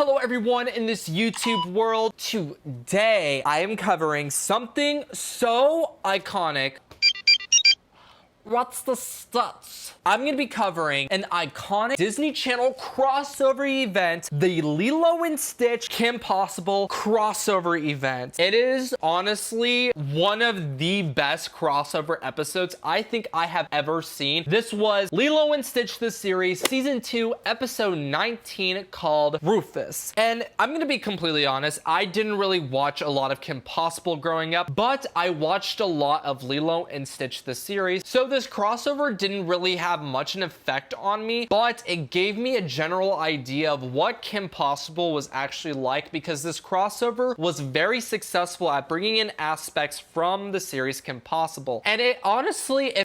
Hello everyone in this YouTube world. Today I am covering something so iconic. What's the stats? I'm gonna be covering an iconic Disney Channel crossover event, the Lilo and Stitch Kim Possible crossover event. It is honestly one of the best crossover episodes I think I have ever seen. This was Lilo and Stitch the series, season 2, episode 19, called Rufus. And I'm gonna be completely honest, I didn't really watch a lot of Kim Possible growing up, but I watched a lot of Lilo and Stitch the series. So this crossover didn't really have much an effect on me, but it gave me a general idea of what Kim Possible was actually like, because this crossover was very successful at bringing in aspects from the series Kim Possible. And it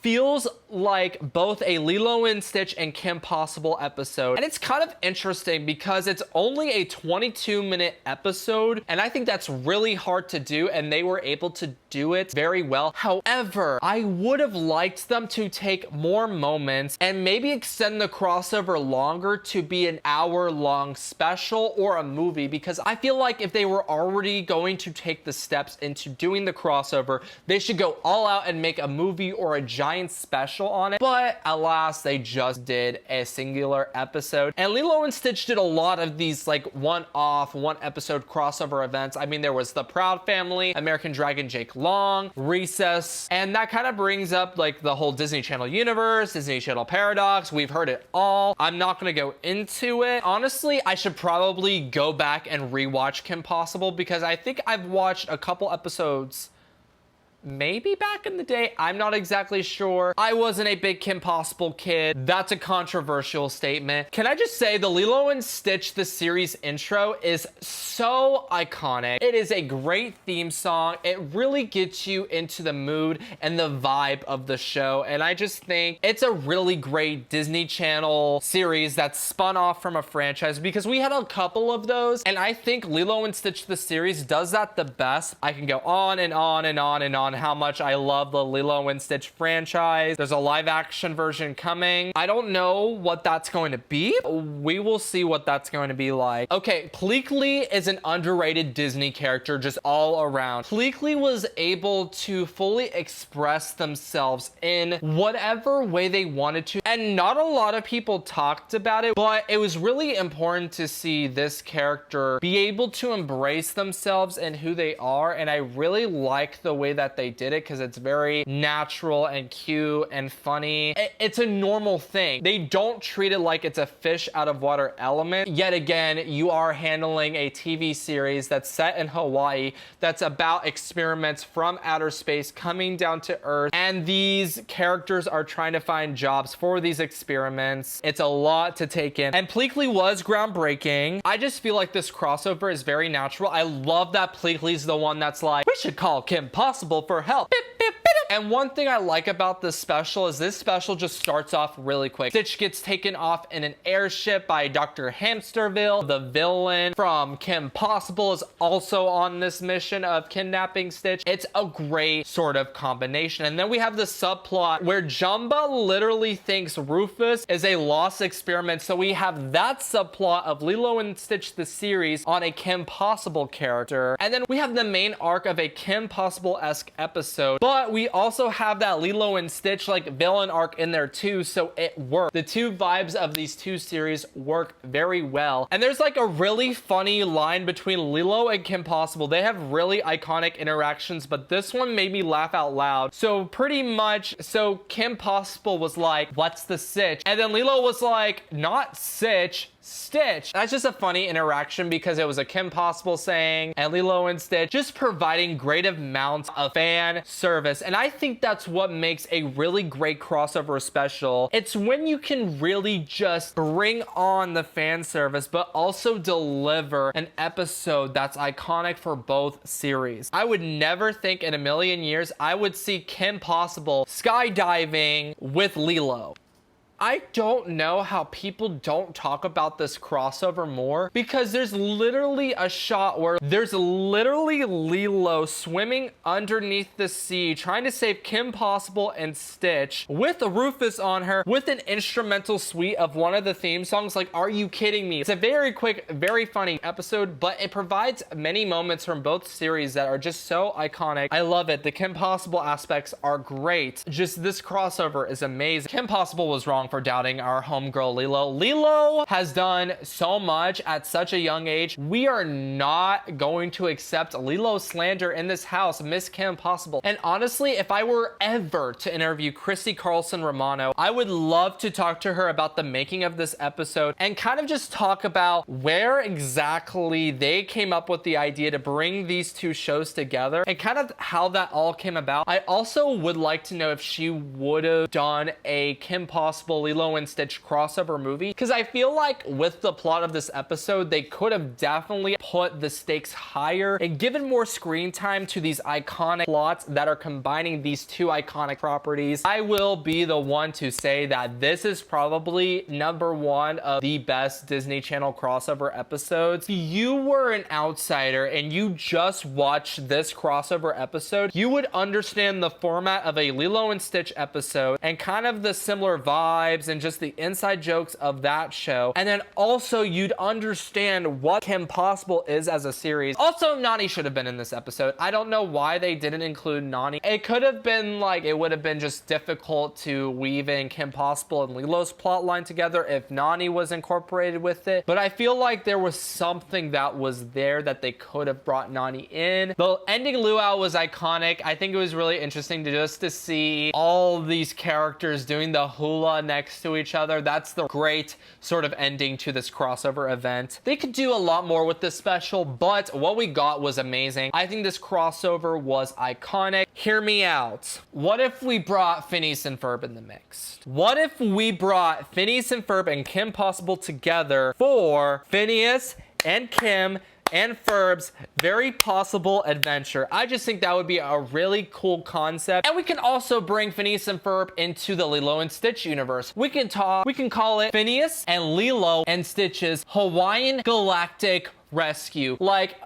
feels like both a Lilo and Stitch and Kim Possible episode. And it's kind of interesting because it's only a 22-minute episode, and I think that's really hard to do, and they were able to do it very well. However, I would have liked them to take more moments and maybe extend the crossover longer to be an hour-long special or a movie, because I feel like if they were already going to take the steps into doing the crossover, they should go all out and make a movie or a giant special on it. But alas, they just did a singular episode. And Lilo and Stitch did a lot of these like one-off, one-episode crossover events. I mean, there was The Proud Family, American Dragon Jake Long, Recess, and that kind of brings up like the whole Disney Channel universe, Disney Channel paradox. We've heard it all. I'm not gonna go into it. Honestly, I should probably go back and rewatch Kim Possible, because I think I've watched a couple episodes maybe back in the day. I'm not exactly sure. I wasn't a big Kim Possible kid. That's a controversial statement. Can I just say the Lilo and Stitch the series intro is so iconic. It is a great theme song. It really gets you into the mood and the vibe of the show, and I just think it's a really great Disney Channel series that's spun off from a franchise, because we had a couple of those, and I think Lilo and Stitch the series does that the best. I can go on and on and on and on how much I love the Lilo and Stitch franchise. There's a live action version coming. I don't know what that's going to be. We will see what that's going to be like. Okay, Pleakley is an underrated Disney character just all around. Pleakley was able to fully express themselves in whatever way they wanted to, and not a lot of people talked about it, but it was really important to see this character be able to embrace themselves and who they are, and I really like the way that they did it, because it's very natural and cute and funny. It's a normal thing. They don't treat it like it's a fish out of water element. Yet again, you are handling a TV series that's set in Hawaii, that's about experiments from outer space coming down to Earth, and these characters are trying to find jobs for these experiments. It's a lot to take in, and Pleakley was groundbreaking. I just feel like this crossover is very natural. I love that Pleakley's the one that's like, we should call Kim Possible for help. Beep, beep, beep. And one thing I like about this special is this special just starts off really quick. Stitch gets taken off in an airship by Dr. Hamsterville. The villain from Kim Possible is also on this mission of kidnapping Stitch. It's a great sort of combination. And then we have the subplot where Jumba literally thinks Rufus is a lost experiment. So we have that subplot of Lilo and Stitch the series on a Kim Possible character. And then we have the main arc of a Kim Possible-esque episode, but we also have that Lilo and Stitch like villain arc in there too, so it works. The two vibes of these two series work very well. And there's like a really funny line between Lilo and Kim Possible. They have really iconic interactions, but this one made me laugh out loud. So pretty much, Kim Possible was like, what's the sitch? And then Lilo was like, not Sitch, Stitch. That's just a funny interaction, because it was a Kim Possible saying and Lilo and Stitch just providing great amounts of fan service. And I think that's what makes a really great crossover special. It's when you can really just bring on the fan service, but also deliver an episode that's iconic for both series. I would never think in a million years I would see Kim Possible skydiving with Lilo. I don't know how people don't talk about this crossover more, because there's literally a shot where there's literally Lilo swimming underneath the sea trying to save Kim Possible and Stitch with Rufus on her with an instrumental suite of one of the theme songs. Like, are you kidding me? It's a very quick, very funny episode, but it provides many moments from both series that are just so iconic. I love it. The Kim Possible aspects are great. Just this crossover is amazing. Kim Possible was wrong for doubting our homegirl Lilo. Lilo has done so much at such a young age. We are not going to accept Lilo slander in this house, Miss Kim Possible. And honestly, if I were ever to interview Christy Carlson Romano, I would love to talk to her about the making of this episode and kind of just talk about where exactly they came up with the idea to bring these two shows together and kind of how that all came about. I also would like to know if she would have done a Kim Possible Lilo and Stitch crossover movie, because I feel like with the plot of this episode, they could have definitely put the stakes higher and given more screen time to these iconic plots that are combining these two iconic properties. I will be the one to say that this is probably #1 of the best Disney Channel crossover episodes. If you were an outsider and you just watched this crossover episode, you would understand the format of a Lilo and Stitch episode and kind of the similar vibes and just the inside jokes of that show. And then also you'd understand what Kim Possible is as a series. Also, Nani should have been in this episode. I don't know why they didn't include Nani. It could have been like, it would have been just difficult to weave in Kim Possible and Lilo's plotline together if Nani was incorporated with it. But I feel like there was something that was there that they could have brought Nani in. The ending luau was iconic. I think it was really interesting to see all these characters doing the hula next to each other. That's the great sort of ending to this crossover event. They could do a lot more with this special, but what we got was amazing. I think this crossover was iconic. Hear me out. What if we brought Phineas and Ferb in the mix? What if we brought Phineas and Ferb and Kim Possible together for Phineas and Kim and Ferb's very possible adventure? I just think that would be a really cool concept. And we can also bring Phineas and Ferb into the Lilo and Stitch universe. We can call it Phineas and Lilo and Stitch's Hawaiian Galactic Rescue. Like,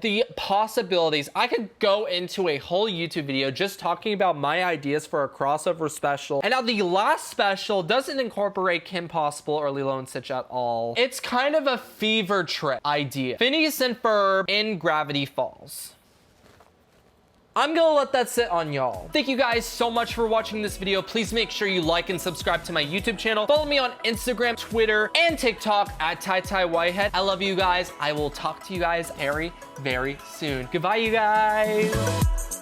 the possibilities. I could go into a whole YouTube video just talking about my ideas for a crossover special. And now the last special doesn't incorporate Kim Possible or Lilo and Stitch at all. It's kind of a fever trip idea. Phineas and Ferb in Gravity Falls. I'm gonna let that sit on y'all. Thank you guys so much for watching this video. Please make sure you like and subscribe to my YouTube channel. Follow me on Instagram, Twitter, and TikTok at TyTyWhitehead. I love you guys. I will talk to you guys very, very soon. Goodbye, you guys.